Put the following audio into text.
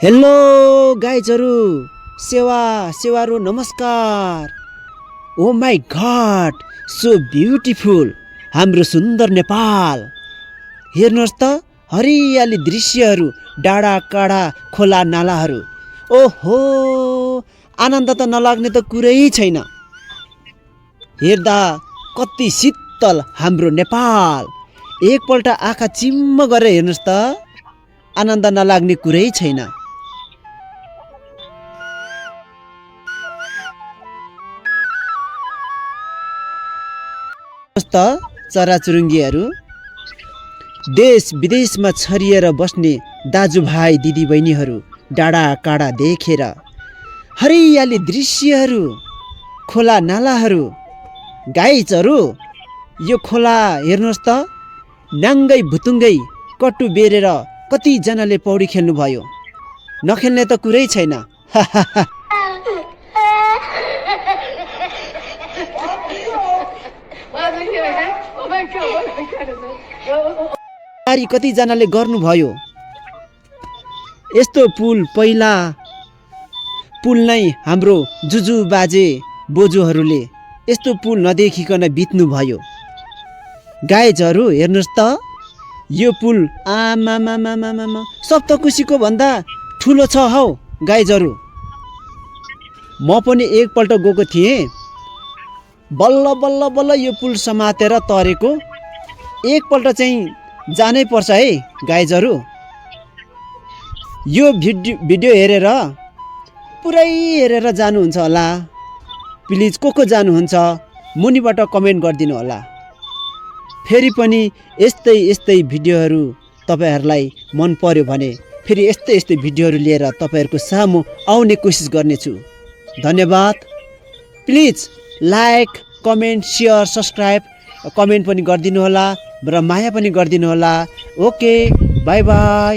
Hello गाइजहरू, सेवारो नमस्कार। ओ my God, so beautiful हाम्रो सुन्दर नेपाल। हेर्नुहोस् त, हरियाली दृश्यहरू, डाँडा काँडा खोला नालाहरू। ओहो, आनन्द त नलाग्ने त कुरै छैन। हेर्दा कति शीतल हाम्रो नेपाल। एकपल्ट आँखा चिम्म गरेर हेर्नुहोस् त, आनन्द नलाग्ने कुरै छैन। चराचुरुङ्गीहरू, देश विदेशमा छरिएर बस्ने दाजुभाइ दिदीबहिनीहरू, डाँडा काँडा देखेर हरियाली दृश्यहरू, खोला नालाहरू। गाइजहरू, यो खोला हेर्नुहोस् त, नाङ्गै भुतुङ्गै कट्टु बेरेर कतिजनाले पौडी खेल्नुभयो। नखेल्ने त कुरै छैन। कतिजनाले गर्नुभयो। यस्तो पहिला पुल नै हाम्रो जुजु बाजे बोजूहरूले यस्तो पुल नदेखिकन बित्नु भयो। गाइजहरू हेर्नुहोस् त, यो पुल आमामामामामा सप्तकुशीको भन्दा ठुलो छ हौ। गाइजहरू, म पनि एकपल्ट गएको थिएँ। बल्ल बल्ल बल्ल यो पुल समातेर तरेको। एकपल्ट चाहिँ जानै पर्छ है गाइजहरू। यो भिडियो हेरेर पुरै हेरेर जानुहुन्छ होला। प्लिज को जानुहुन्छ मुनिबाट कमेन्ट गरिदिनु होला। फेरि पनि यस्तै भिडियोहरू तपाईहरूलाई मन पर्यो भने फेरि यस्तै भिडियोहरू लिएर तपाईहरूको सामु आउने कोसिस गर्नेछु। धन्यवाद। Please like, comment, share, subscribe, comment पनि गरिदिनु होला र माया पनि गरिदिनु होला। Okay, by by.